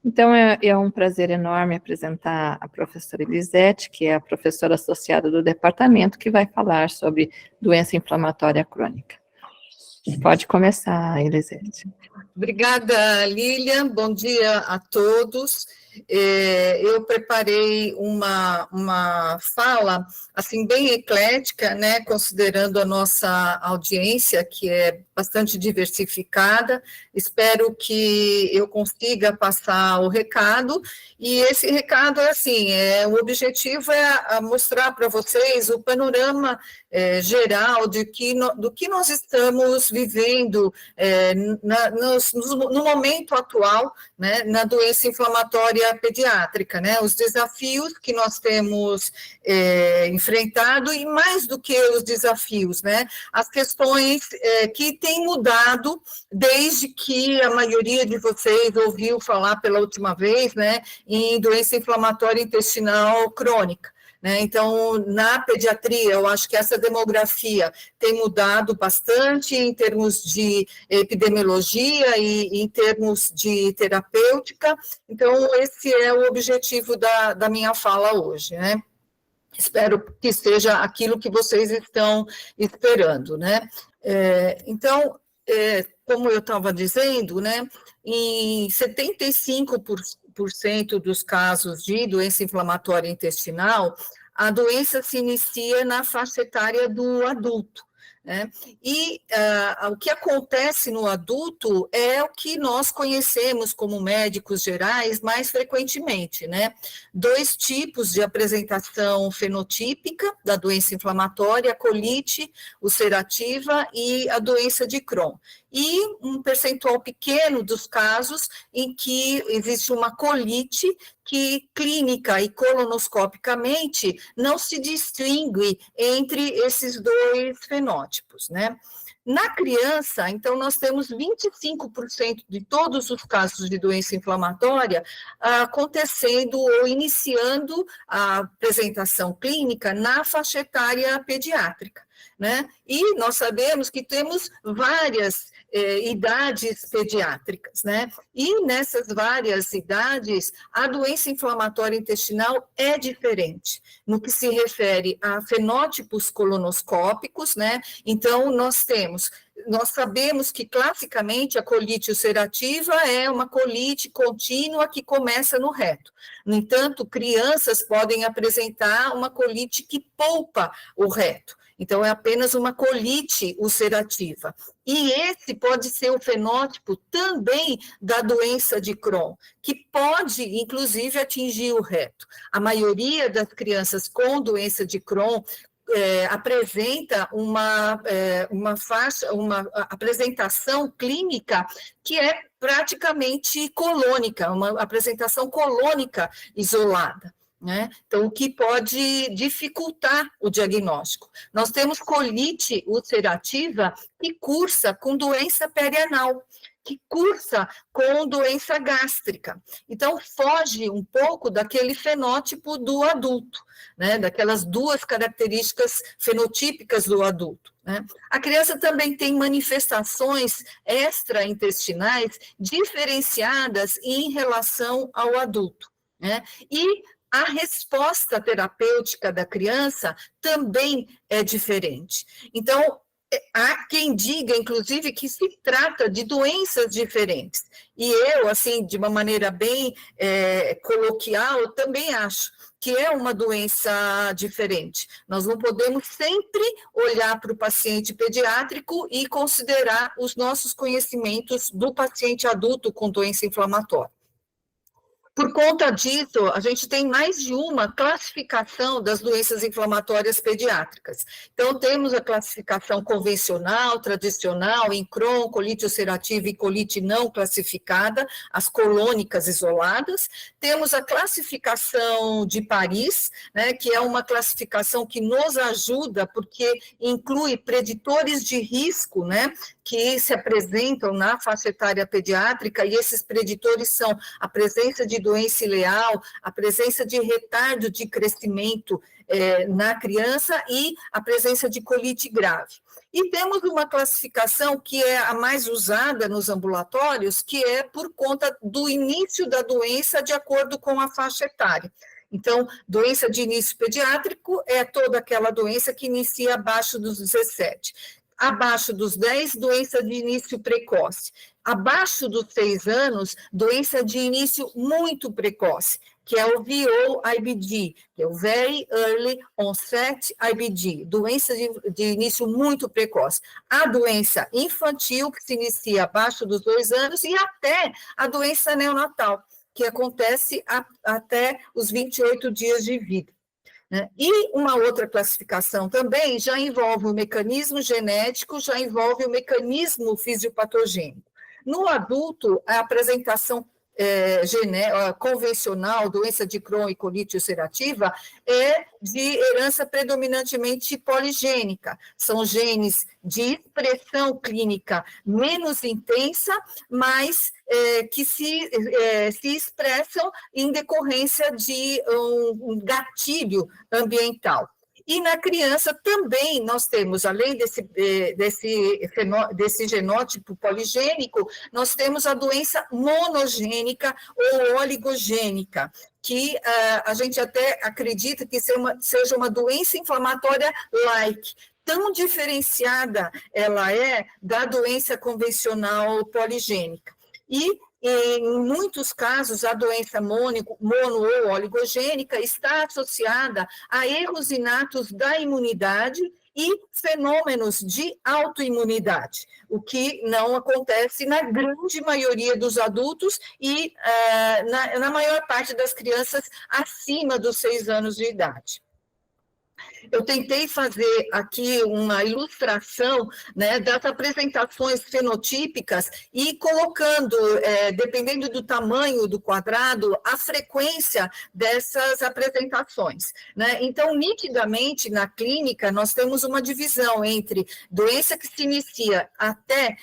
Então, é um prazer enorme apresentar a professora Elisete, que é a professora associada do departamento, que vai falar sobre doença inflamatória crônica. Pode começar, Elisete. Obrigada, Lilian. Bom dia a todos. Eu preparei uma fala assim bem eclética, né, considerando a nossa audiência, que é bastante diversificada. Espero que eu consiga passar o recado, e esse recado é assim, o objetivo é mostrar para vocês o panorama geral do que nós estamos vivendo no momento atual, né, na doença inflamatória pediátrica, né, os desafios que nós temos enfrentado, e mais do que os desafios, né, as questões que têm mudado desde que a maioria de vocês ouviu falar pela última vez, né, em doença inflamatória intestinal crônica. Então, na pediatria, eu acho que essa demografia tem mudado bastante em termos de epidemiologia e em termos de terapêutica. Então, esse é o objetivo da minha fala hoje, né? Espero que seja aquilo que vocês estão esperando, né? Então, como eu estava dizendo, né, em 75% dos casos de doença inflamatória intestinal, a doença se inicia na faixa etária do adulto, né? E o que acontece no adulto é o que nós conhecemos como médicos gerais mais frequentemente, né? 2 tipos de apresentação fenotípica da doença inflamatória: a colite ulcerativa e a doença de Crohn. E um percentual pequeno dos casos em que existe uma colite que clínica e colonoscopicamente não se distingue entre esses 2 fenótipos, né? Na criança, então, nós temos 25% de todos os casos de doença inflamatória acontecendo ou iniciando a apresentação clínica na faixa etária pediátrica, né? E nós sabemos que temos várias idades pediátricas, né? E nessas várias idades, a doença inflamatória intestinal é diferente, no que se refere a fenótipos colonoscópicos, né? Então, nós sabemos que, classicamente, a colite ulcerativa é uma colite contínua que começa no reto. No entanto, crianças podem apresentar uma colite que poupa o reto. Então, é apenas uma colite ulcerativa. E esse pode ser o fenótipo também da doença de Crohn, que pode, inclusive, atingir o reto. A maioria das crianças com doença de Crohn apresenta uma apresentação clínica que é praticamente colônica, uma apresentação colônica isolada, né? Então, o que pode dificultar o diagnóstico. Nós temos colite ulcerativa que cursa com doença perianal, que cursa com doença gástrica. Então, foge um pouco daquele fenótipo do adulto, né? Daquelas 2 características fenotípicas do adulto, né? A criança também tem manifestações extraintestinais diferenciadas em relação ao adulto, né? E a resposta terapêutica da criança também é diferente. Então, há quem diga, inclusive, que se trata de doenças diferentes. E eu, assim, de uma maneira bem coloquial, também acho que é uma doença diferente. Nós não podemos sempre olhar para o paciente pediátrico e considerar os nossos conhecimentos do paciente adulto com doença inflamatória. Por conta disso, a gente tem mais de uma classificação das doenças inflamatórias pediátricas. Então, temos a classificação convencional, tradicional, em Crohn, colite ulcerativa e colite não classificada, as colônicas isoladas. Temos a classificação de Paris, né, que é uma classificação que nos ajuda, porque inclui preditores de risco, né, que se apresentam na faixa etária pediátrica, e esses preditores são a presença de doença ileal, a presença de retardo de crescimento na criança e a presença de colite grave. E temos uma classificação que é a mais usada nos ambulatórios, que é por conta do início da doença de acordo com a faixa etária. Então, doença de início pediátrico é toda aquela doença que inicia abaixo dos 17. Abaixo dos 10, doença de início precoce. Abaixo dos 6 anos, doença de início muito precoce, que é o VO-IBD, que é o Very Early Onset IBD, doença de início muito precoce. A doença infantil, que se inicia abaixo dos 2 anos, e até a doença neonatal, que acontece até os 28 dias de vida. E uma outra classificação também já envolve o mecanismo genético, já envolve o mecanismo fisiopatogênico. No adulto, a apresentação convencional, doença de Crohn e colite ulcerativa, é de herança predominantemente poligênica. São genes de expressão clínica menos intensa, mas que se expressam em decorrência de um gatilho ambiental. E na criança também nós temos, além desse genótipo poligênico, nós temos a doença monogênica ou oligogênica, que a gente até acredita que seja uma doença inflamatória like. Tão diferenciada ela é da doença convencional poligênica. E em muitos casos, a doença mono ou oligogênica está associada a erros inatos da imunidade e fenômenos de autoimunidade, o que não acontece na grande maioria dos adultos e na maior parte das crianças acima dos 6 anos de idade. Eu tentei fazer aqui uma ilustração, né, das apresentações fenotípicas e colocando, dependendo do tamanho do quadrado, a frequência dessas apresentações, né? Então, nitidamente, na clínica, nós temos uma divisão entre doença que se inicia até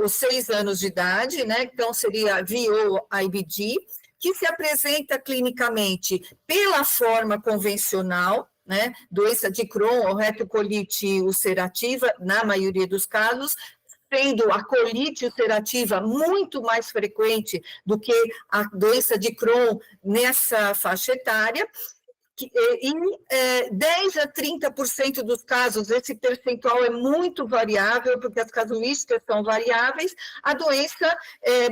os 6 anos de idade, né? Então, seria VO-IBD, que se apresenta clinicamente pela forma convencional, né, doença de Crohn ou retocolite ulcerativa, na maioria dos casos, sendo a colite ulcerativa muito mais frequente do que a doença de Crohn nessa faixa etária, e 10 a 30% dos casos, esse percentual é muito variável, porque as casuísticas são variáveis, a doença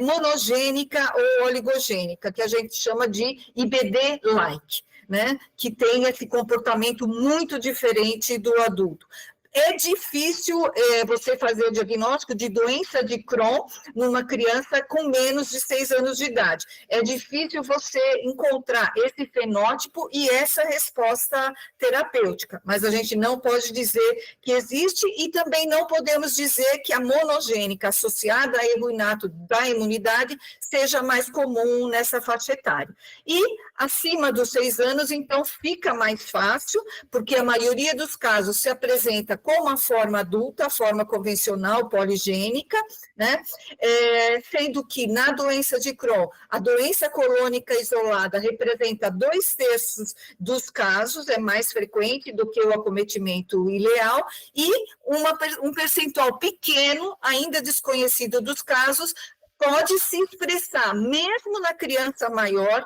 monogênica ou oligogênica, que a gente chama de IBD-like, né, que tem esse comportamento muito diferente do adulto. É difícil você fazer o diagnóstico de doença de Crohn numa criança com menos de 6 anos de idade. É difícil você encontrar esse fenótipo e essa resposta terapêutica, mas a gente não pode dizer que existe e também não podemos dizer que a monogênica associada a erro inato da imunidade seja mais comum nessa faixa etária. E acima dos 6 anos, então, fica mais fácil, porque a maioria dos casos se apresenta como a forma adulta, a forma convencional, poligênica, né? Sendo que na doença de Crohn, a doença colônica isolada representa 2/3 dos casos, é mais frequente do que o acometimento ileal, e um percentual pequeno, ainda desconhecido dos casos, pode se expressar, mesmo na criança maior,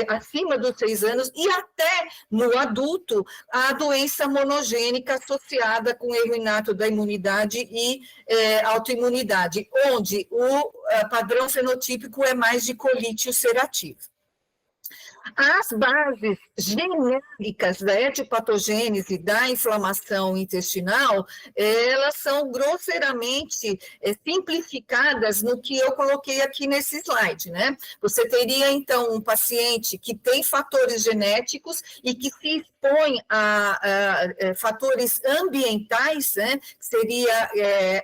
acima dos 6 anos, e até no adulto, a doença monogênica associada com erro inato da imunidade e autoimunidade, onde o padrão fenotípico é mais de colite ulcerativa. As bases genéricas da etiopatogênese da inflamação intestinal, elas são grosseiramente simplificadas no que eu coloquei aqui nesse slide, né? Você teria, então, um paciente que tem fatores genéticos e que se expõe a fatores ambientais, né? Que seria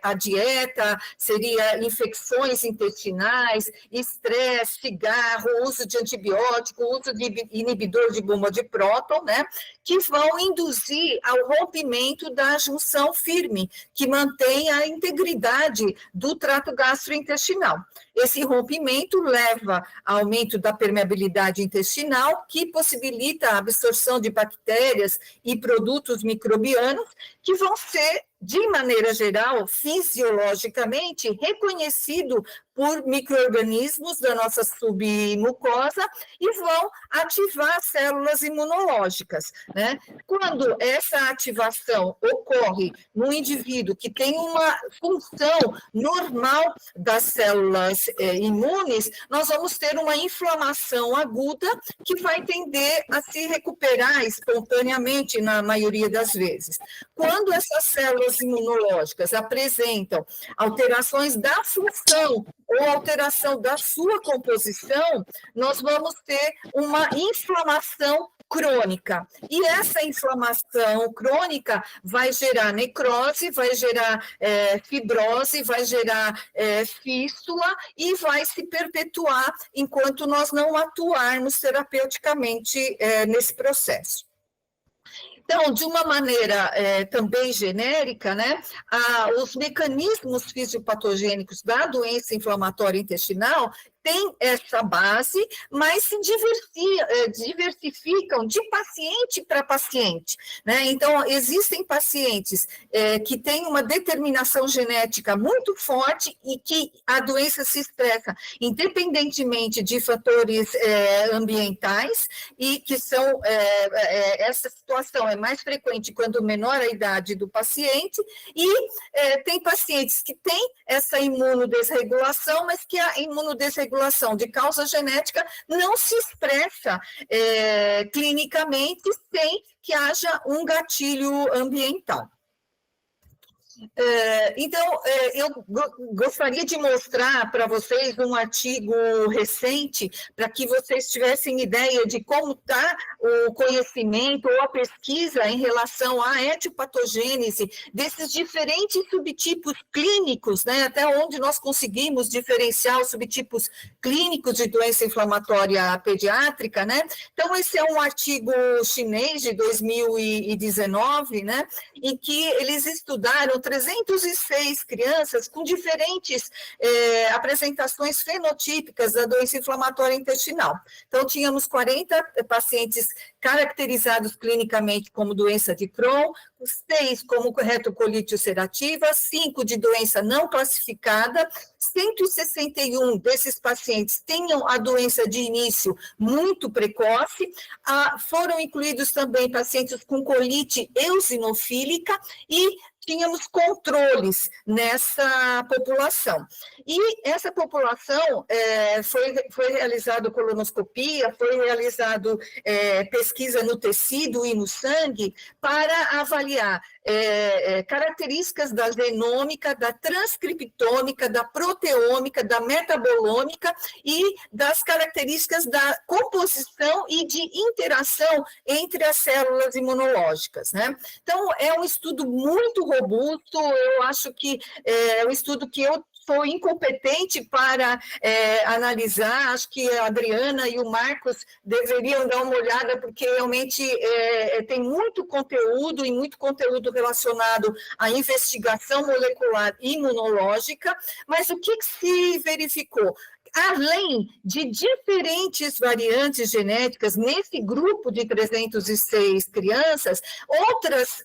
a dieta, seria infecções intestinais, estresse, cigarro, uso de antibiótico, uso de inibidor de bomba de próton, né, que vão induzir ao rompimento da junção firme, que mantém a integridade do trato gastrointestinal. Esse rompimento leva ao aumento da permeabilidade intestinal, que possibilita a absorção de bactérias e produtos microbianos, que vão ser, de maneira geral, fisiologicamente, reconhecido por micro-organismos da nossa submucosa e vão ativar células imunológicas, né? Quando essa ativação ocorre no indivíduo que tem uma função normal das células imunes, nós vamos ter uma inflamação aguda que vai tender a se recuperar espontaneamente na maioria das vezes. Quando essas células imunológicas apresentam alterações da função ou alteração da sua composição, nós vamos ter uma inflamação crônica. E essa inflamação crônica vai gerar necrose, vai gerar fibrose, vai gerar fístula e vai se perpetuar enquanto nós não atuarmos terapeuticamente nesse processo. Então, de uma maneira também genérica, né, os mecanismos fisiopatogênicos da doença inflamatória intestinal têm essa base, mas se diversificam de paciente para paciente, né? Então, existem pacientes que têm uma determinação genética muito forte e que a doença se expressa independentemente de fatores ambientais e que são, essa situação é mais frequente quando menor a idade do paciente e tem pacientes que têm essa imunodesregulação, mas que a imunodesregulação de causa genética não se expressa clinicamente sem que haja um gatilho ambiental. Então, eu gostaria de mostrar para vocês um artigo recente, para que vocês tivessem ideia de como está o conhecimento ou a pesquisa em relação à etiopatogênese desses diferentes subtipos clínicos, né, até onde nós conseguimos diferenciar os subtipos clínicos de doença inflamatória pediátrica, né? Então, esse é um artigo chinês de 2019, né, em que eles estudaram 306 crianças com diferentes apresentações fenotípicas da doença inflamatória intestinal. Então, tínhamos 40 pacientes caracterizados clinicamente como doença de Crohn, 6 como retocolite ulcerativa, 5 de doença não classificada, 161 desses pacientes tinham a doença de início muito precoce, foram incluídos também pacientes com colite eosinofílica e tínhamos controles nessa população. E essa população foi realizada colonoscopia, foi realizado pesquisa no tecido e no sangue para avaliar características da genômica, da transcriptômica, da proteômica, da metabolômica e das características da composição e de interação entre as células imunológicas, né? Então, é um estudo muito robusto, eu acho que é um estudo que eu sou incompetente para analisar, acho que a Adriana e o Marcos deveriam dar uma olhada, porque realmente tem muito conteúdo e muito conteúdo relacionado à investigação molecular imunológica, mas o que se verificou? Além de diferentes variantes genéticas nesse grupo de 306 crianças, outras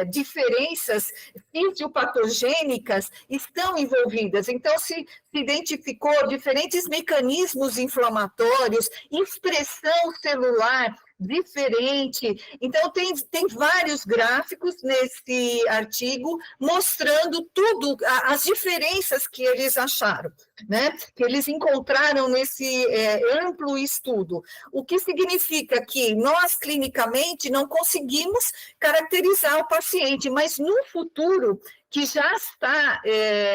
diferenças fisiopatogênicas estão envolvidas. Então, se identificou diferentes mecanismos inflamatórios, expressão celular diferente. Então, tem vários gráficos nesse artigo mostrando tudo, as diferenças que eles acharam, né? Que eles encontraram nesse amplo estudo. O que significa que nós, clinicamente, não conseguimos caracterizar o paciente, mas no futuro, que já está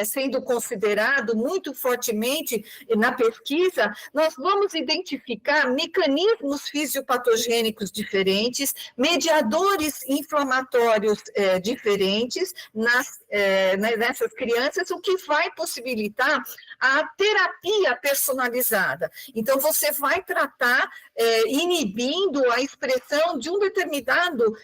sendo considerado muito fortemente na pesquisa, nós vamos identificar mecanismos fisiopatogênicos diferentes, mediadores inflamatórios diferentes nessas crianças, o que vai possibilitar a terapia personalizada. Então, você vai tratar inibindo a expressão de um determinado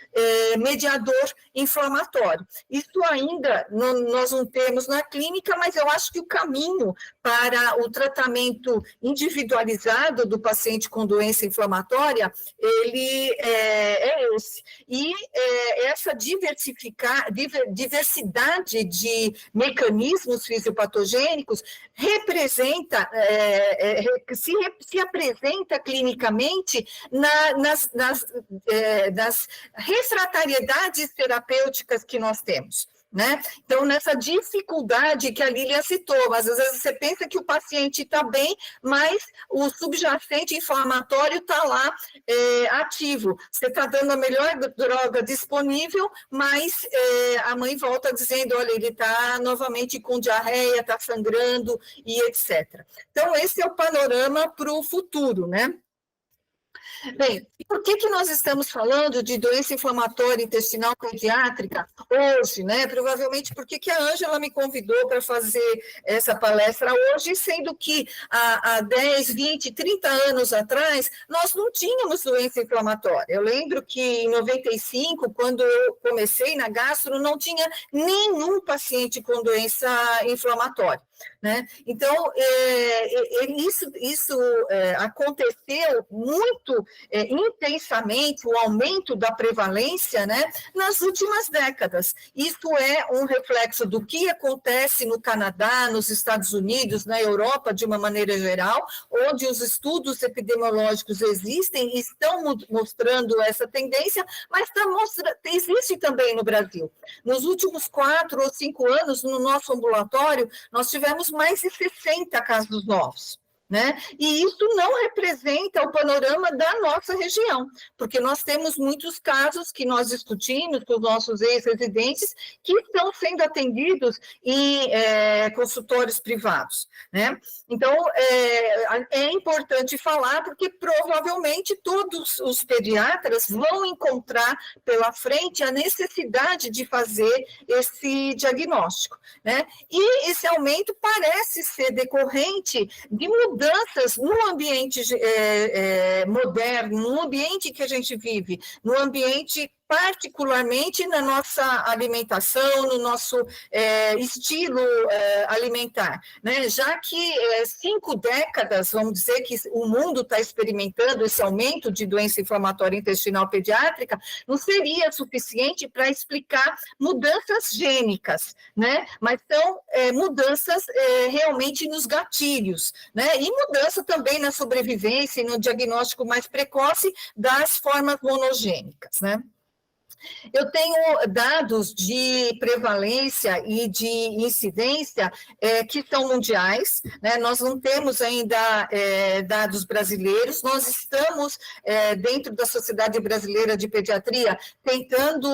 mediador inflamatório. Isso ainda nós não temos na clínica, mas eu acho que o caminho para o tratamento individualizado do paciente com doença inflamatória, ele é esse. E essa diversidade de mecanismos fisiopatogênicos representa, se apresenta clinicamente nas refratariedades terapêuticas que nós temos. Né? Então, nessa dificuldade que a Lilian citou, às vezes você pensa que o paciente está bem, mas o subjacente inflamatório está lá ativo. Você está dando a melhor droga disponível, mas a mãe volta dizendo, olha, ele está novamente com diarreia, está sangrando e etc. Então, esse é o panorama para o futuro, né? Bem, por que nós estamos falando de doença inflamatória intestinal pediátrica hoje, né? Provavelmente porque a Ângela me convidou para fazer essa palestra hoje, sendo que há 10, 20, 30 anos atrás, nós não tínhamos doença inflamatória. Eu lembro que em 95, quando eu comecei na gastro, não tinha nenhum paciente com doença inflamatória. Né? Então, isso aconteceu muito intensamente, o aumento da prevalência, né, nas últimas décadas. Isso é um reflexo do que acontece no Canadá, nos Estados Unidos, na Europa, de uma maneira geral, onde os estudos epidemiológicos existem e estão mostrando essa tendência, mas existe também no Brasil. Nos últimos 4 ou 5 anos, no nosso ambulatório, nós tivemos mais de 60 casos novos. Né? E isso não representa o panorama da nossa região, porque nós temos muitos casos que nós discutimos com os nossos ex-residentes que estão sendo atendidos em consultórios privados. Né? Então, é importante falar, porque provavelmente todos os pediatras vão encontrar pela frente a necessidade de fazer esse diagnóstico. Né? E esse aumento parece ser decorrente de mudanças no ambiente moderno, no ambiente que a gente vive, no ambiente particularmente na nossa alimentação, no nosso estilo alimentar, né? Já que 5 décadas, vamos dizer que o mundo está experimentando esse aumento de doença inflamatória intestinal pediátrica, não seria suficiente para explicar mudanças gênicas, né? Mas são mudanças realmente nos gatilhos, né? E mudança também na sobrevivência e no diagnóstico mais precoce das formas monogênicas, né? Eu tenho dados de prevalência e de incidência que são mundiais, né? Nós não temos ainda dados brasileiros, nós estamos, dentro da Sociedade Brasileira de Pediatria, tentando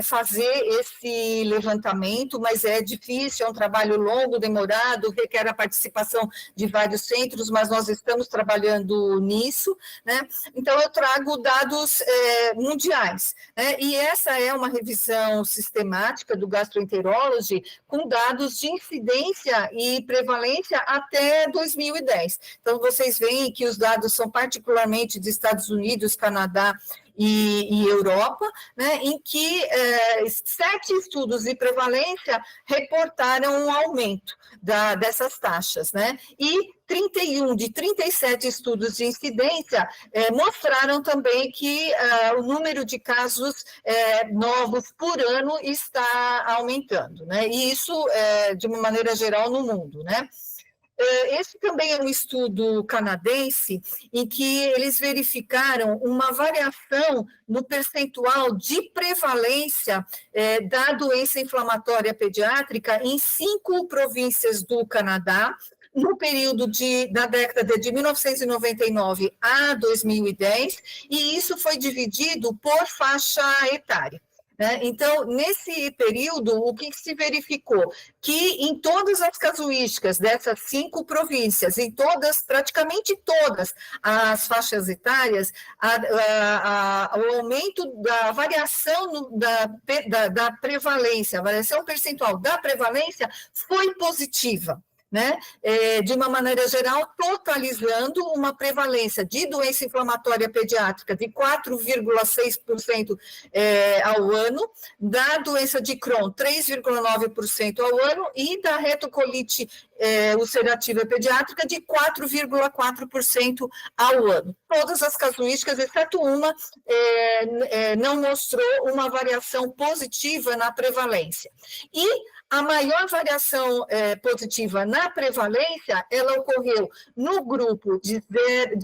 fazer esse levantamento, mas é difícil, é um trabalho longo, demorado, requer a participação de vários centros, mas nós estamos trabalhando nisso, né? Então, eu trago dados mundiais, né? E essa é uma revisão sistemática do Gastroenterology com dados de incidência e prevalência até 2010. Então, vocês veem que os dados são particularmente dos Estados Unidos, Canadá e Europa, né, em que 7 estudos de prevalência reportaram um aumento dessas taxas, né, e 31 de 37 estudos de incidência mostraram também que o número de casos novos por ano está aumentando, né, e isso de uma maneira geral no mundo, né. Esse também é um estudo canadense em que eles verificaram uma variação no percentual de prevalência da doença inflamatória pediátrica em 5 províncias do Canadá, no período da década de 1999 a 2010, e isso foi dividido por faixa etária. Então, nesse período, o que se verificou? Que em todas as casuísticas dessas 5 províncias, em todas, praticamente todas as faixas etárias, o aumento da variação da prevalência, a variação percentual da prevalência foi positiva. né, de uma maneira geral, totalizando uma prevalência de doença inflamatória pediátrica de 4,6% ao ano, da doença de Crohn, 3,9% ao ano, e da retocolite ulcerativa pediátrica de 4,4% ao ano. Todas as casuísticas, exceto uma, não mostrou uma variação positiva na prevalência. E a maior variação positiva na prevalência, ela ocorreu no grupo de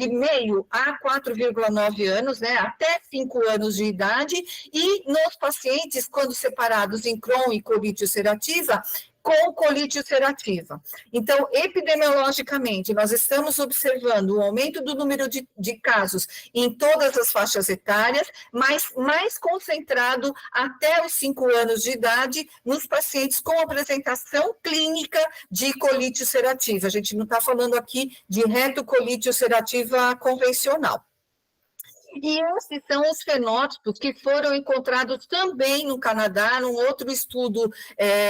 meio a 4,9 anos, né, até 5 anos de idade, e nos pacientes, quando separados em Crohn e colite ulcerativa, com colite ulcerativa. Então, epidemiologicamente, nós estamos observando o aumento do número de casos em todas as faixas etárias, mas mais concentrado até os 5 anos de idade nos pacientes com apresentação clínica de colite ulcerativa. A gente não está falando aqui de retocolite ulcerativa convencional. E esses são os fenótipos que foram encontrados também no Canadá, num outro estudo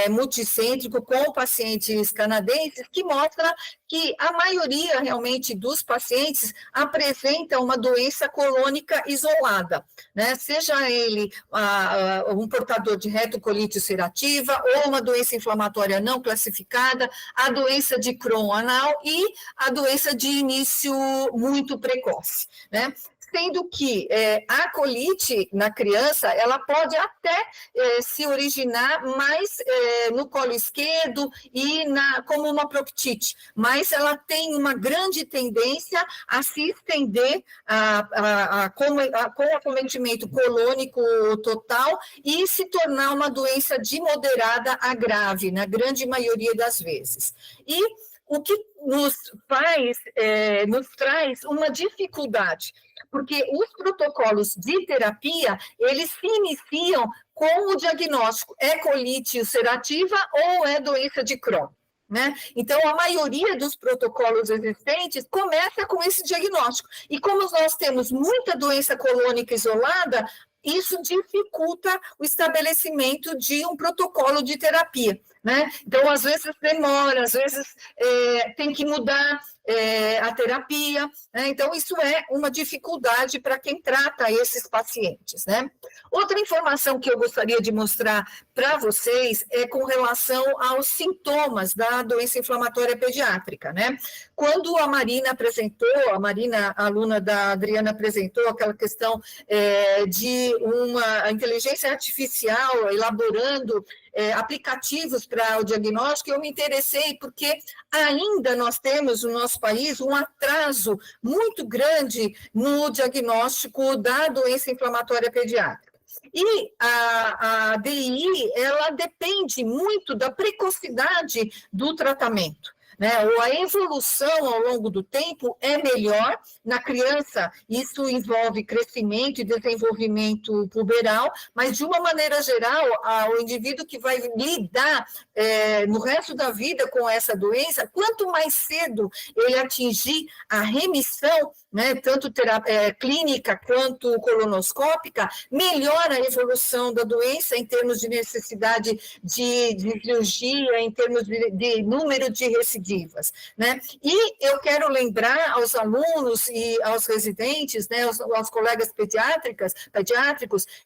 multicêntrico com pacientes canadenses, que mostra que a maioria realmente dos pacientes apresenta uma doença colônica isolada, né? Seja ele um portador de retocolite ulcerativa ou uma doença inflamatória não classificada, a doença de Crohn anal e a doença de início muito precoce, né? Sendo que a colite na criança, ela pode até se originar mais no colo esquerdo e como uma proctite, mas ela tem uma grande tendência a se estender com acometimento colônico total e se tornar uma doença de moderada a grave, na grande maioria das vezes. E o que nos traz uma dificuldade, porque os protocolos de terapia, eles se iniciam com o diagnóstico, é colite ulcerativa ou é doença de Crohn, né? Então, a maioria dos protocolos existentes começa com esse diagnóstico, e como nós temos muita doença colônica isolada, isso dificulta o estabelecimento de um protocolo de terapia, né? Então, às vezes demora, às vezes tem que mudar a terapia, né? Então, isso é uma dificuldade para quem trata esses pacientes, né? Outra informação que eu gostaria de mostrar para vocês é com relação aos sintomas da doença inflamatória pediátrica, né? Quando a Marina, a aluna da Adriana, apresentou aquela questão de uma inteligência artificial elaborando aplicativos para o diagnóstico, eu me interessei porque ainda nós temos no nosso país um atraso muito grande no diagnóstico da doença inflamatória pediátrica. E a DI, ela depende muito da precocidade do tratamento, né? Ou a evolução ao longo do tempo é melhor na criança, isso envolve crescimento e desenvolvimento puberal, mas de uma maneira geral, o indivíduo que vai lidar no resto da vida com essa doença, quanto mais cedo ele atingir a remissão, né, tanto clínica quanto colonoscópica, melhor a evolução da doença em termos de necessidade de cirurgia, em termos de número de recidivas, né? E eu quero lembrar aos alunos e aos residentes, né, aos colegas pediátricos,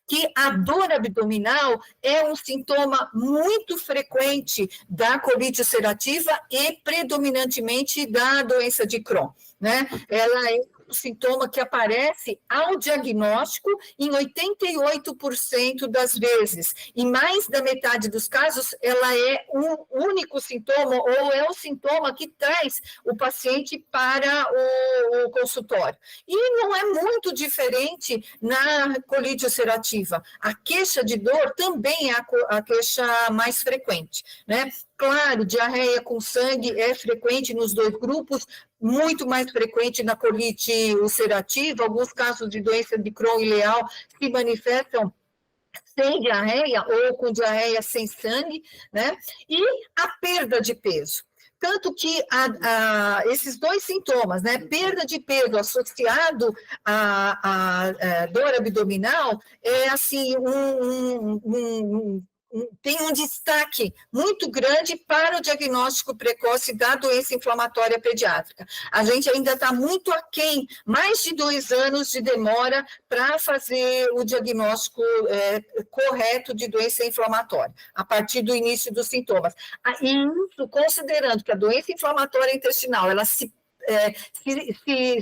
que a dor abdominal é um sintoma muito frequente da colite ulcerativa e predominantemente da doença de Crohn, né? Ela é um sintoma que aparece ao diagnóstico em 88% das vezes, e mais da metade dos casos, ela é um único sintoma, ou é o sintoma que traz o paciente para o consultório. E não é muito diferente na colite ulcerativa. A queixa de dor também é a queixa mais frequente, né? Claro, diarreia com sangue é frequente nos dois grupos, muito mais frequente na colite ulcerativa. Alguns casos de doença de Crohn ileal se manifestam sem diarreia ou com diarreia sem sangue, né? E a perda de peso. Tanto que esses dois sintomas, né, perda de peso associado à dor abdominal, é assim, tem um destaque muito grande para o diagnóstico precoce da doença inflamatória pediátrica. A gente ainda está muito aquém, mais de 2 anos de demora para fazer o diagnóstico correto de doença inflamatória, a partir do início dos sintomas. E isso, considerando que a doença inflamatória intestinal, ela se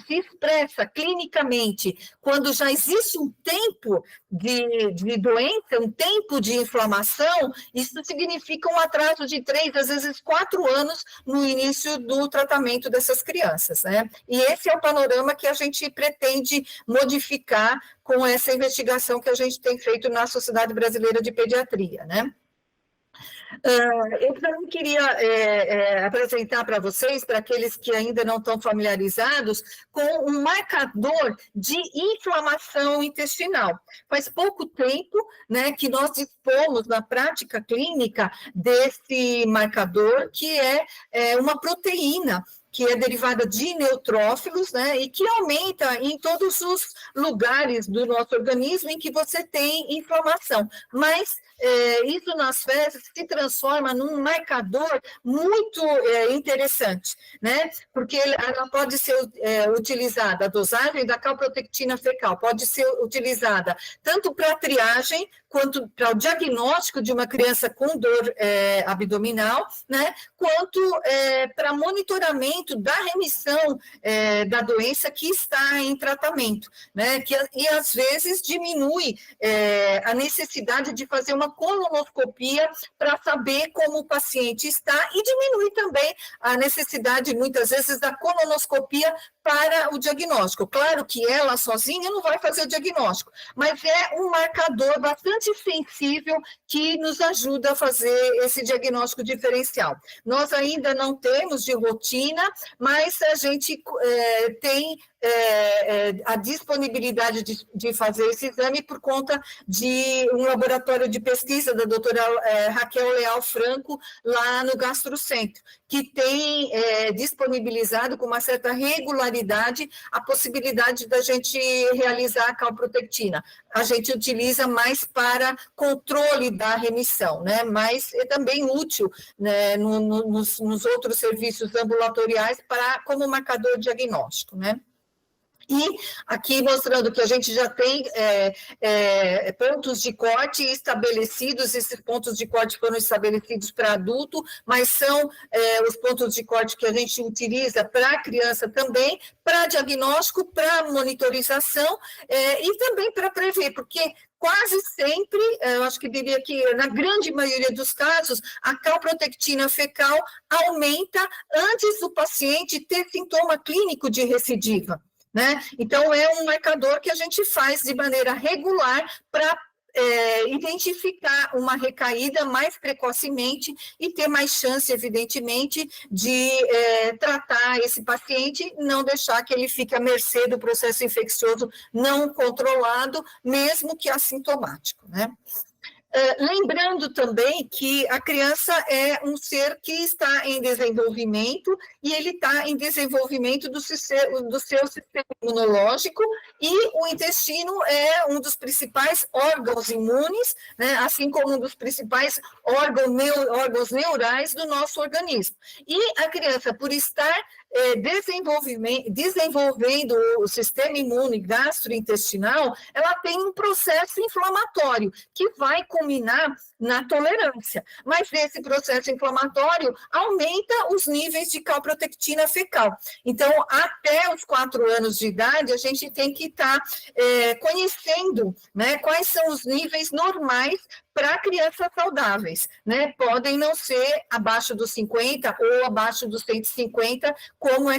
expressa clinicamente quando já existe um tempo de doença, um tempo de inflamação, isso significa um atraso de 3, às vezes 4 anos no início do tratamento dessas crianças, né? E esse é o panorama que a gente pretende modificar com essa investigação que a gente tem feito na Sociedade Brasileira de Pediatria, né? Eu também queria apresentar para vocês, para aqueles que ainda não estão familiarizados, com um marcador de inflamação intestinal. Faz pouco tempo, né, que nós dispomos na prática clínica desse marcador, que é uma proteína que é derivada de neutrófilos, né, e que aumenta em todos os lugares do nosso organismo em que você tem inflamação. Mas isso nas fezes se transforma num marcador muito interessante, né, porque ela pode ser utilizada, a dosagem da calprotectina fecal pode ser utilizada tanto para triagem, quanto para o diagnóstico de uma criança com dor abdominal, né, quanto para monitoramento da remissão da doença que está em tratamento, né, e às vezes diminui a necessidade de fazer uma colonoscopia para saber como o paciente está e diminui também a necessidade, muitas vezes, da colonoscopia para o diagnóstico. Claro que ela sozinha não vai fazer o diagnóstico, mas é um marcador bastante sensível que nos ajuda a fazer esse diagnóstico diferencial. Nós ainda não temos de rotina, mas a gente tem a disponibilidade de fazer esse exame por conta de um laboratório de pesquisa da doutora Raquel Leal Franco, lá no Gastrocentro, que tem disponibilizado com uma certa regularidade a possibilidade da gente realizar a calprotectina. A gente utiliza mais para controle da remissão, né? Mas é também útil, né, nos outros serviços ambulatoriais como marcador diagnóstico, né? E aqui mostrando que a gente já tem pontos de corte estabelecidos, esses pontos de corte foram estabelecidos para adulto, mas são os pontos de corte que a gente utiliza para criança também, para diagnóstico, para monitorização e também para prever, porque quase sempre, eu acho que diria que na grande maioria dos casos, a calprotectina fecal aumenta antes do paciente ter sintoma clínico de recidiva, né? Então, é um marcador que a gente faz de maneira regular para identificar uma recaída mais precocemente e ter mais chance, evidentemente, de tratar esse paciente, não deixar que ele fique à mercê do processo infeccioso não controlado, mesmo que assintomático, né? Lembrando também que a criança é um ser que está em desenvolvimento e ele está em desenvolvimento do seu sistema imunológico e o intestino é um dos principais órgãos imunes, né, assim como um dos principais órgãos neurais do nosso organismo. E a criança, por estar desenvolvendo o sistema imune gastrointestinal, ela tem um processo inflamatório que vai culminar na tolerância, mas esse processo inflamatório aumenta os níveis de calprotectina fecal. Então, até os 4 anos de idade, a gente tem que estar conhecendo, né, quais são os níveis normais para crianças saudáveis, né? Podem não ser abaixo dos 50 ou abaixo dos 150, como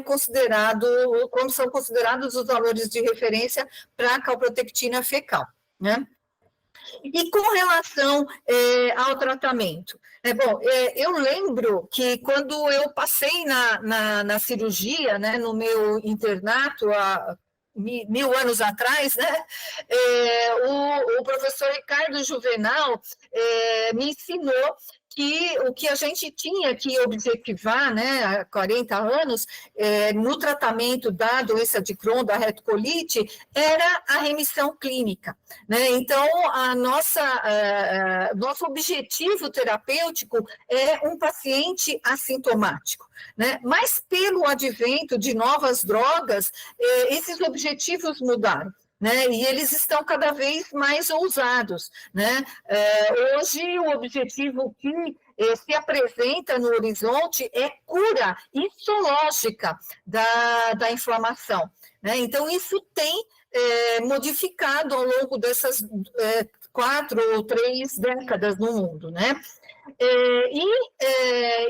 são considerados os valores de referência para a calprotectina fecal, né? E com relação ao tratamento, eu lembro que quando eu passei na cirurgia, né, no meu internato, há 1000 anos atrás, né, o professor Ricardo Juvenal me ensinou o que a gente tinha que objetivar, né, há 40 anos, no tratamento da doença de Crohn, da retocolite, era a remissão clínica, né? Então, nosso objetivo terapêutico é um paciente assintomático, né? Mas pelo advento de novas drogas, esses objetivos mudaram, né? E eles estão cada vez mais ousados, né? Hoje, o objetivo que se apresenta no horizonte é cura histológica da inflamação, né? Então, isso tem modificado ao longo dessas 4 ou 3 décadas no mundo, né?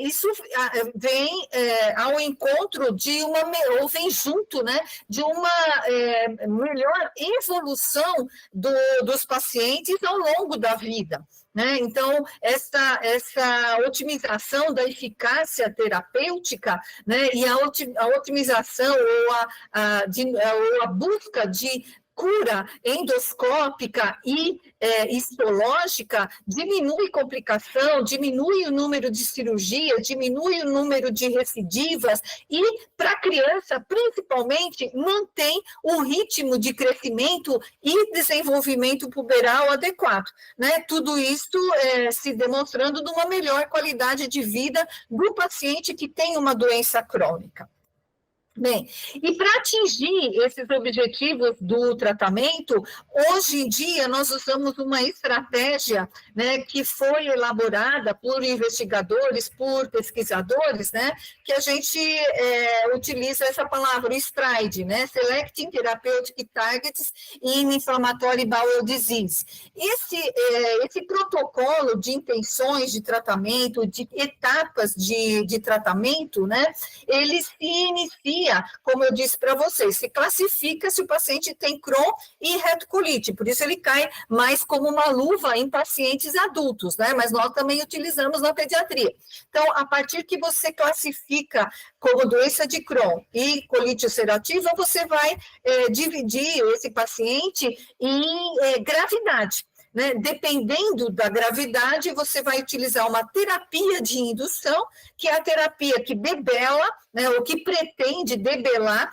Isso vem ao encontro de ou vem junto, né, de uma melhor evolução dos pacientes ao longo da vida, né? Então, essa otimização da eficácia terapêutica, né, e a otimização ou a busca de cura endoscópica e histológica diminui complicação, diminui o número de cirurgias, diminui o número de recidivas e, para a criança, principalmente, mantém o ritmo de crescimento e desenvolvimento puberal adequado, né? Tudo isso se demonstrando numa melhor qualidade de vida do paciente que tem uma doença crônica. Bem, e para atingir esses objetivos do tratamento, hoje em dia nós usamos uma estratégia, né, que foi elaborada por investigadores, por pesquisadores, né, que a gente utiliza essa palavra, STRIDE, né, Selecting Therapeutic Targets in Inflammatory Bowel Disease. Esse protocolo de intenções de tratamento, de etapas de tratamento, né, ele se inicia, como eu disse para vocês, se classifica se o paciente tem Crohn e retocolite, por isso ele cai mais como uma luva em pacientes adultos, né? Mas nós também utilizamos na pediatria. Então, a partir que você classifica como doença de Crohn e colite ulcerativa, você vai dividir esse paciente em gravidade, né? Dependendo da gravidade, você vai utilizar uma terapia de indução, que é a terapia que debela, né, ou que pretende debelar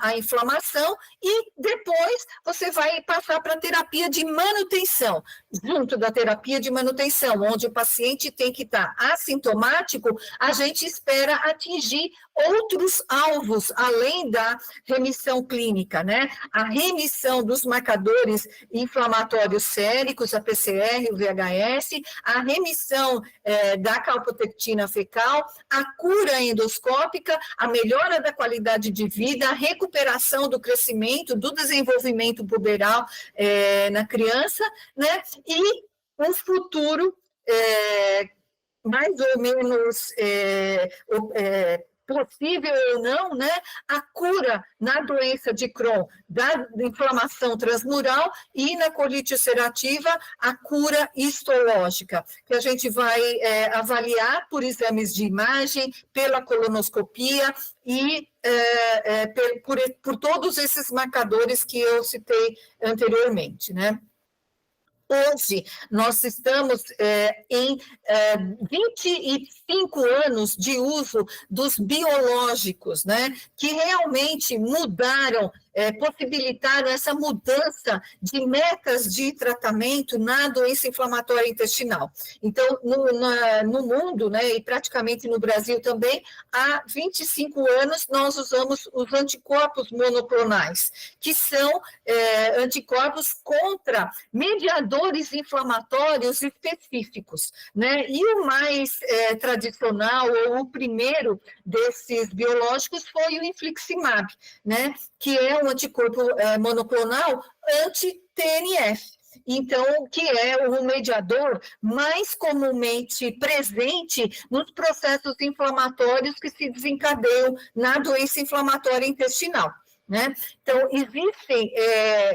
a inflamação, e depois você vai passar para a terapia de manutenção. Junto da terapia de manutenção, onde o paciente tem que estar assintomático, a gente espera atingir outros alvos, além da remissão clínica, né? A remissão dos marcadores inflamatórios séricos, a PCR, o VHS, a remissão da calprotectina fecal, a cura endoscópica, a melhora da qualidade de vida, a recuperação do crescimento, do desenvolvimento puberal na criança, né? E um futuro mais ou menos possível ou não, né, a cura na doença de Crohn da inflamação transmural e na colite ulcerativa a cura histológica, que a gente vai avaliar por exames de imagem, pela colonoscopia e por todos esses marcadores que eu citei anteriormente, né? Hoje, nós estamos em 25 anos de uso dos biológicos, né, que realmente mudaram, possibilitaram essa mudança de metas de tratamento na doença inflamatória intestinal. Então, no mundo, né, e praticamente no Brasil também, há 25 anos nós usamos os anticorpos monoclonais, que são anticorpos contra mediadores inflamatórios específicos, né? E o mais tradicional, ou o primeiro desses biológicos foi o infliximab, né? Que é um anticorpo monoclonal anti-TNF. Então, que é o mediador mais comumente presente nos processos inflamatórios que se desencadeiam na doença inflamatória intestinal. né? Então, existem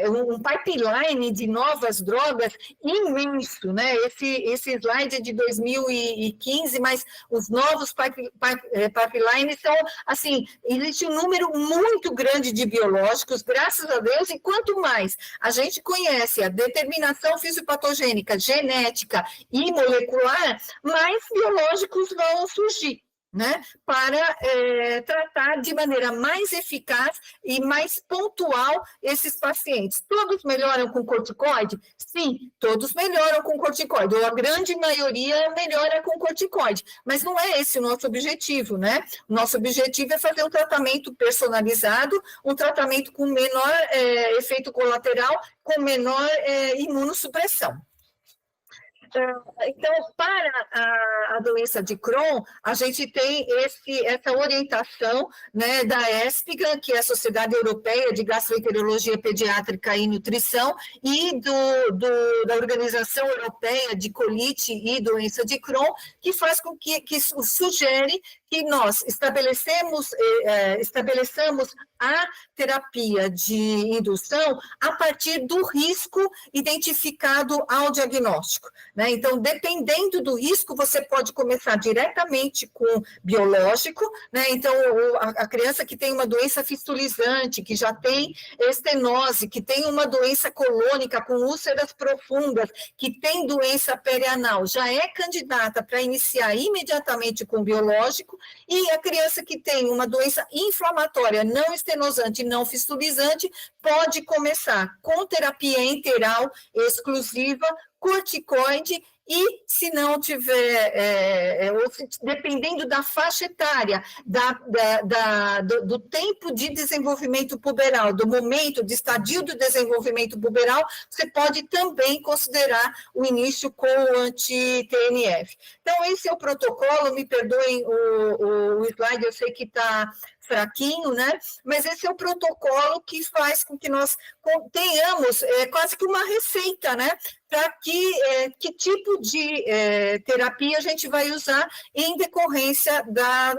um pipeline de novas drogas imenso, né? Esse slide é de 2015, mas os novos pipelines são, assim, existe um número muito grande de biológicos, graças a Deus, e quanto mais a gente conhece a determinação fisiopatogênica, genética e molecular, mais biológicos vão surgir, né, para tratar de maneira mais eficaz e mais pontual esses pacientes. Todos melhoram com corticoide? Sim, todos melhoram com corticoide, ou a grande maioria melhora com corticoide, mas não é esse o nosso objetivo, né? O nosso objetivo é fazer um tratamento personalizado, um tratamento com menor efeito colateral, com menor imunossupressão. Então, para a doença de Crohn, a gente tem essa orientação, né, da ESPGHAN, que é a Sociedade Europeia de Gastroenterologia Pediátrica e Nutrição, e da Organização Europeia de Colite e Doença de Crohn, que faz com que sugere que nós estabeleçamos a terapia de indução a partir do risco identificado ao diagnóstico, né? Então, dependendo do risco, você pode começar diretamente com biológico, né? Então, a criança que tem uma doença fistulizante, que já tem estenose, que tem uma doença colônica com úlceras profundas, que tem doença perianal, já é candidata para iniciar imediatamente com biológico, e a criança que tem uma doença inflamatória não estenosante, não fistulizante, pode começar com terapia enteral exclusiva, corticoide, e se não tiver, dependendo da faixa etária, do tempo de desenvolvimento puberal, do momento de estadio do desenvolvimento puberal, você pode também considerar o início com o anti-TNF. Então, esse é o protocolo, me perdoem o slide, eu sei que está fraquinho, né? Mas esse é o protocolo que faz com que nós tenhamos quase que uma receita, né? Para que tipo de terapia a gente vai usar em decorrência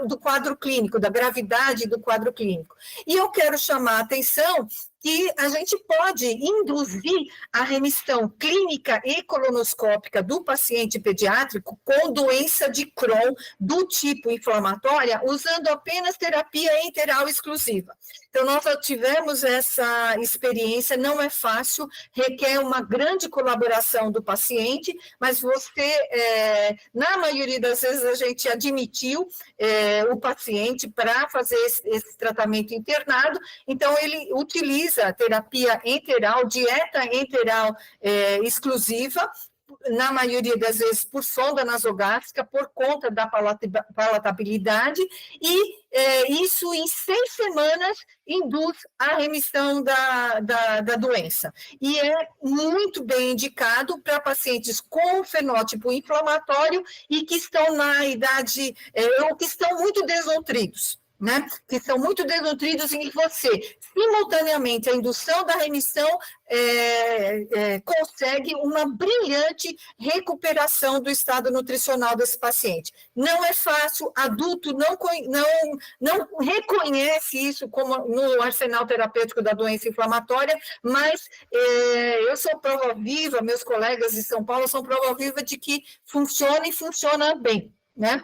do quadro clínico, da gravidade do quadro clínico. E eu quero chamar a atenção que a gente pode induzir a remissão clínica e colonoscópica do paciente pediátrico com doença de Crohn do tipo inflamatória, usando apenas terapia enteral exclusiva. Então, nós já tivemos essa experiência, não é fácil, requer uma grande colaboração do paciente, mas na maioria das vezes, a gente admitiu o paciente para fazer esse tratamento internado, então ele utiliza a terapia enteral, dieta enteral exclusiva, na maioria das vezes por sonda nasogástrica, por conta da palatabilidade, e isso em 6 semanas induz a remissão da doença. E é muito bem indicado para pacientes com fenótipo inflamatório e que estão na idade, ou que estão muito desnutridos, né? Que são muito desnutridos, em que você, simultaneamente, a indução da remissão consegue uma brilhante recuperação do estado nutricional desse paciente. Não é fácil, adulto não reconhece isso como no arsenal terapêutico da doença inflamatória, mas eu sou prova viva, meus colegas de São Paulo são prova viva de que funciona e funciona bem, né?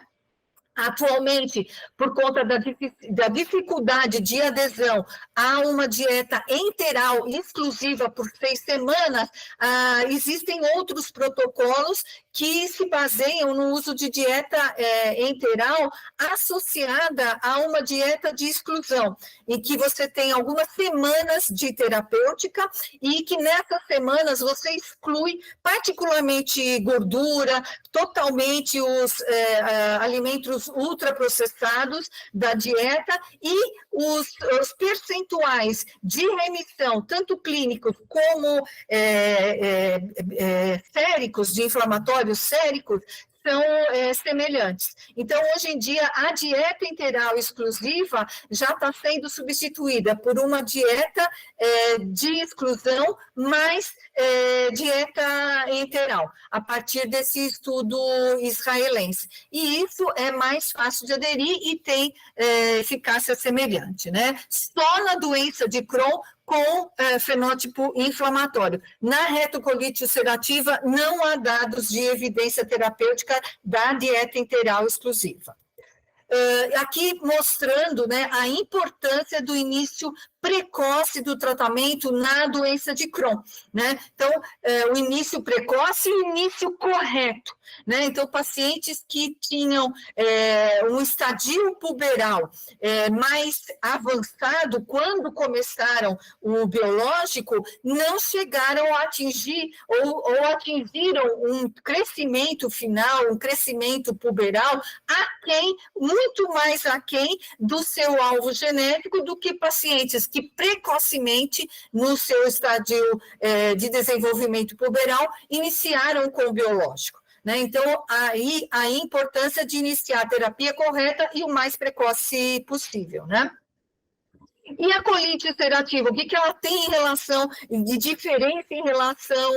Atualmente, por conta da dificuldade de adesão a uma dieta enteral exclusiva por 6 semanas, existem outros protocolos que se baseiam no uso de dieta enteral associada a uma dieta de exclusão, em que você tem algumas semanas de terapêutica e que nessas semanas você exclui particularmente gordura, totalmente os alimentos ultraprocessados da dieta, e os percentuais de remissão, tanto clínicos como séricos, de inflamatórios séricos, são semelhantes. Então, hoje em dia, a dieta enteral exclusiva já está sendo substituída por uma dieta de exclusão mais dieta enteral, a partir desse estudo israelense. E isso é mais fácil de aderir e tem eficácia semelhante, né? Só na doença de Crohn com fenótipo inflamatório. Na retocolite ulcerativa, não há dados de evidência terapêutica da dieta enteral exclusiva. Aqui mostrando, né, a importância do início precoce do tratamento na doença de Crohn, né? Então, o início precoce e o início correto, né? Então, pacientes que tinham um estadio puberal mais avançado, quando começaram o biológico, não chegaram a atingir ou atingiram um crescimento final, um crescimento puberal muito mais aquém do seu alvo genético do que pacientes que precocemente, no seu estádio de desenvolvimento puberal, iniciaram com o biológico. Né? Então, aí a importância de iniciar a terapia correta e o mais precoce possível, né? E a colite ulcerativa, o que ela tem em relação, de diferença em relação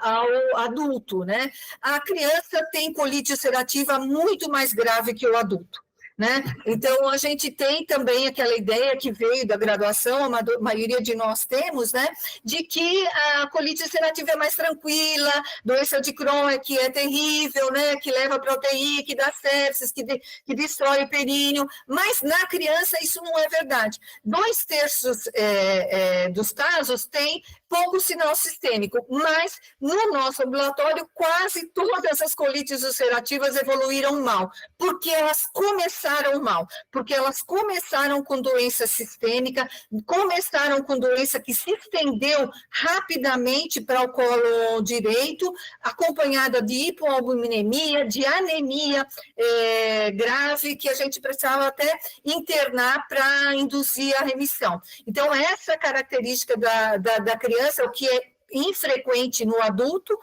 ao adulto, né? A criança tem colite ulcerativa muito mais grave que o adulto. Né? Então, a gente tem também aquela ideia que veio da graduação, a maioria de nós temos, né, de que a colite ulcerativa é mais tranquila, doença de Crohn que é terrível, né, que leva para UTI, que dá sepsis, que destrói o períneo, mas na criança isso não é verdade. 2/3 dos casos tem pouco sinal sistêmico, mas no nosso ambulatório quase todas as colites ulcerativas evoluíram mal, porque elas começaram mal, porque elas começaram com doença sistêmica, começaram com doença que se estendeu rapidamente para o colo direito, acompanhada de hipoalbuminemia, de anemia grave, que a gente precisava até internar para induzir a remissão. Então, essa característica da criança, o que é infrequente no adulto,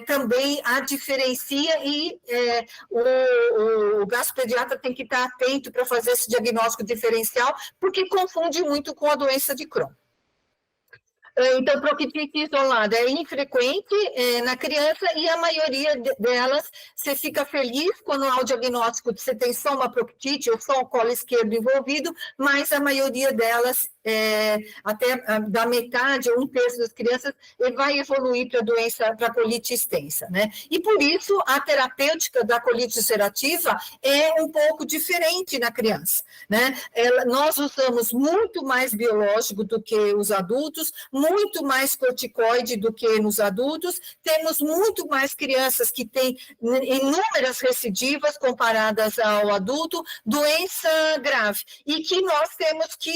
também a diferencia e o gastropediatra tem que estar atento para fazer esse diagnóstico diferencial, porque confunde muito com a doença de Crohn. Então, proctite isolada é infrequente na criança e a maioria delas, você fica feliz quando há o diagnóstico de você tem só uma proctite ou só o colo esquerdo envolvido, mas a maioria delas, até da metade ou 1/3 das crianças, vai evoluir para a doença, para a colite extensa, né? E por isso a terapêutica da colite ulcerativa é um pouco diferente na criança, né? Nós usamos muito mais biológico do que os adultos, muito mais corticoide do que nos adultos, temos muito mais crianças que têm inúmeras recidivas comparadas ao adulto, doença grave, e que nós temos que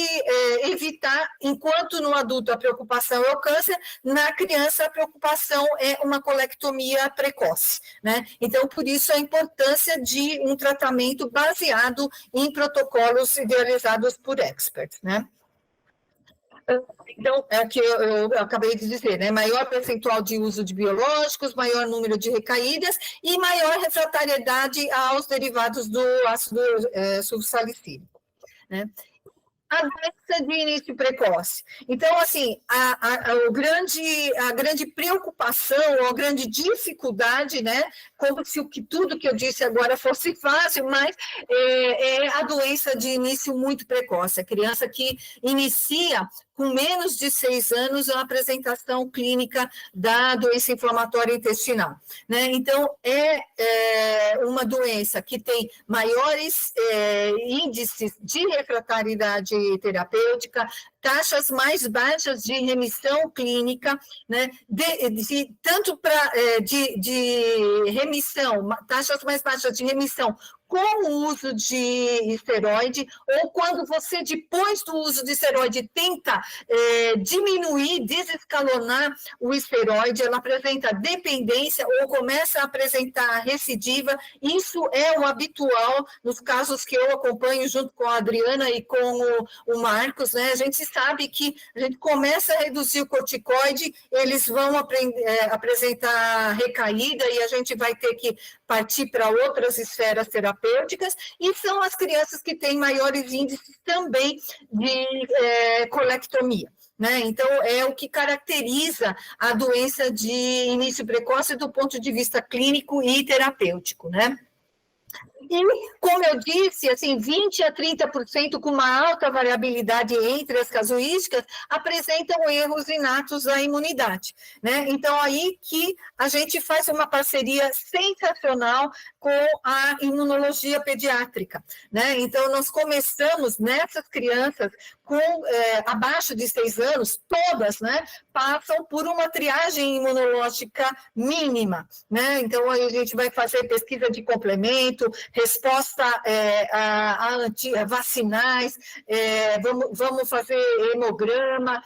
evitar, enquanto no adulto a preocupação é o câncer, na criança a preocupação é uma colectomia precoce, né? Então, por isso a importância de um tratamento baseado em protocolos idealizados por experts, né? Então, é o que eu acabei de dizer, né? Maior percentual de uso de biológicos, maior número de recaídas e maior refratariedade aos derivados do ácido sulfsalicílico, né? A doença de início precoce. Então, assim, a grande preocupação, ou a grande dificuldade, né, como se tudo que eu disse agora fosse fácil, mas é a doença de início muito precoce, a criança que inicia com menos de 6 anos a apresentação clínica da doença inflamatória intestinal, né? Então, é uma doença que tem maiores índices de refratariedade terapêutica, taxas mais baixas de remissão clínica, né? Tanto de remissão, taxas mais baixas de remissão, com o uso de esteroide, ou quando você, depois do uso de esteroide, tenta diminuir, desescalonar o esteroide, ela apresenta dependência ou começa a apresentar recidiva. Isso é o habitual nos casos que eu acompanho junto com a Adriana e com o Marcos, né? A gente sabe que a gente começa a reduzir o corticoide, eles vão apresentar recaída e a gente vai ter que partir para outras esferas terapêuticas, e são as crianças que têm maiores índices também de colectomia. Né? Então, é o que caracteriza a doença de início precoce do ponto de vista clínico e terapêutico, né? E, como eu disse, assim, 20% a 30%, com uma alta variabilidade entre as casuísticas, apresentam erros inatos da imunidade, né? Então, aí que a gente faz uma parceria sensacional com a imunologia pediátrica, né? Então, nós começamos nessas crianças com abaixo de 6 anos, todas, né, passam por uma triagem imunológica mínima, né? Então, aí a gente vai fazer pesquisa de complemento, resposta a vacinais, vamos fazer hemograma,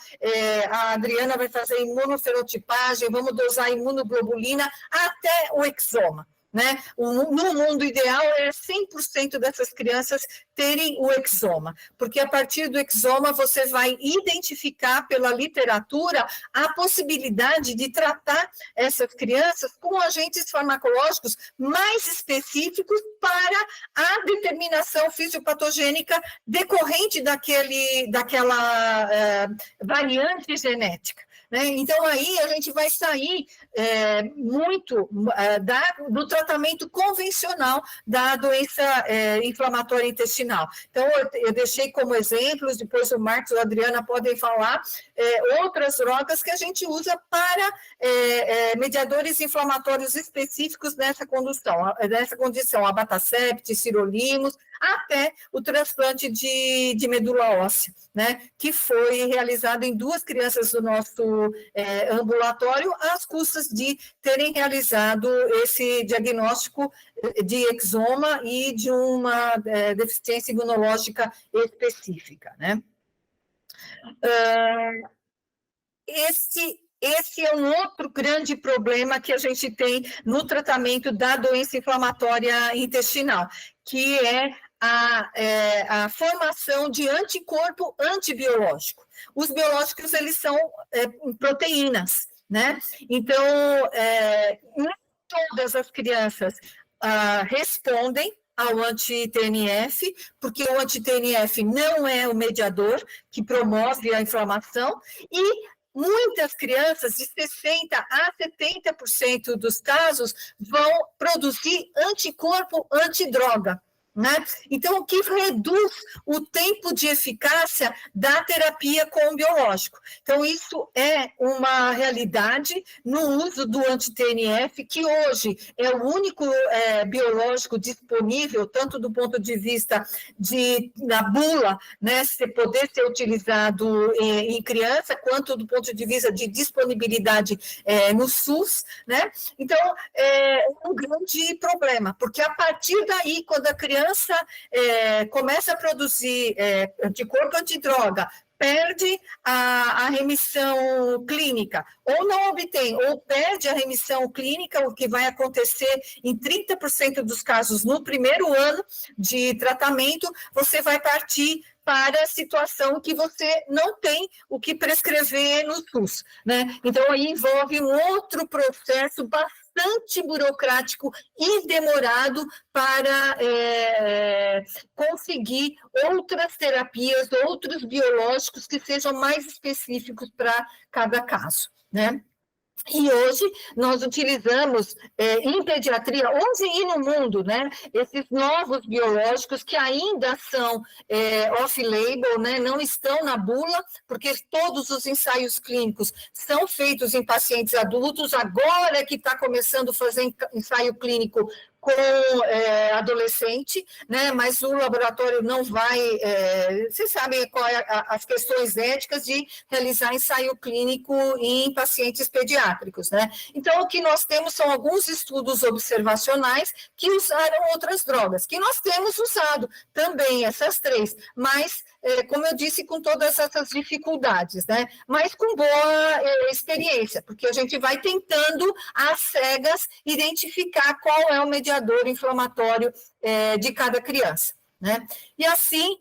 a Adriana vai fazer imunofenotipagem, vamos dosar imunoglobulina até o exoma. Né? No mundo ideal é 100% dessas crianças terem o exoma, porque a partir do exoma você vai identificar pela literatura a possibilidade de tratar essas crianças com agentes farmacológicos mais específicos para a determinação fisiopatogênica decorrente daquela variante genética. Né? Então, aí a gente vai sair muito do tratamento convencional da doença inflamatória intestinal. Então, eu deixei como exemplos, depois o Marcos e a Adriana podem falar, outras drogas que a gente usa para mediadores inflamatórios específicos nessa condição, abatacept, sirolimus, até o transplante de medula óssea, né, que foi realizado em 2 crianças do nosso ambulatório, às custas de terem realizado esse diagnóstico de exoma e de uma deficiência imunológica específica, né? Esse é um outro grande problema que a gente tem no tratamento da doença inflamatória intestinal, que é a formação de anticorpo antibiológico. Os biológicos, eles são proteínas, né? Então, nem todas as crianças respondem ao anti-TNF, porque o anti-TNF não é o mediador que promove a inflamação, e muitas crianças, de 60% a 70% dos casos, vão produzir anticorpo antidroga. Né? Então, o que reduz o tempo de eficácia da terapia com o biológico. Então, isso é uma realidade no uso do anti-TNF, que hoje é o único biológico disponível, tanto do ponto de vista da bula, né, poder ser utilizado em criança, quanto do ponto de vista de disponibilidade no SUS, né? Então, é um grande problema, porque a partir daí, quando a criança começa a produzir anticorpo antidroga, perde a remissão clínica, ou não obtém, ou perde a remissão clínica, o que vai acontecer em 30% dos casos no primeiro ano de tratamento, você vai partir para a situação que você não tem o que prescrever no SUS, né? Então, aí envolve um outro processo bastante burocrático e demorado para conseguir outras terapias, outros biológicos que sejam mais específicos para cada caso, né? E hoje nós utilizamos em pediatria, hoje e no mundo, né, esses novos biológicos que ainda são off-label, né, não estão na bula, porque todos os ensaios clínicos são feitos em pacientes adultos, agora que está começando a fazer ensaio clínico com adolescente, né? Mas o laboratório não vai, vocês sabem qual é as questões éticas de realizar ensaio clínico em pacientes pediátricos, né? Então, o que nós temos são alguns estudos observacionais que usaram outras drogas, que nós temos usado também, essas 3, mas, como eu disse, com todas essas dificuldades, né? Mas com boa experiência, porque a gente vai tentando, às cegas, identificar qual é o mediador inflamatório de cada criança, né? E assim,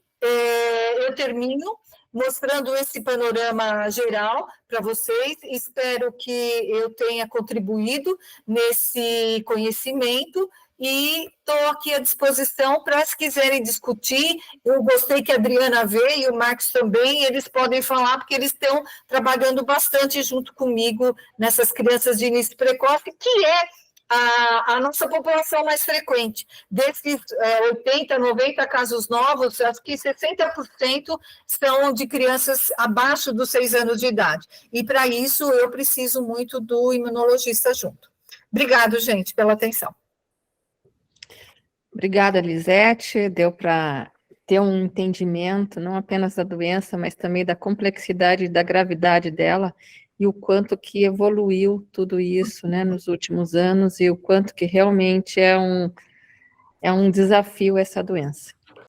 eu termino mostrando esse panorama geral para vocês. Espero que eu tenha contribuído nesse conhecimento e estou aqui à disposição para, se quiserem discutir. Eu gostei que a Adriana veio e o Marcos também, eles podem falar, porque eles estão trabalhando bastante junto comigo nessas crianças de início precoce, que é a nossa população mais frequente. Desses 80, 90 casos novos, acho que 60% são de crianças abaixo dos 6 anos de idade. E, para isso, eu preciso muito do imunologista junto. Obrigado, gente, pela atenção. Obrigada, Lisete. Deu para ter um entendimento, não apenas da doença, mas também da complexidade e da gravidade dela, e o quanto que evoluiu tudo isso, né, nos últimos anos, e o quanto que realmente é um desafio essa doença.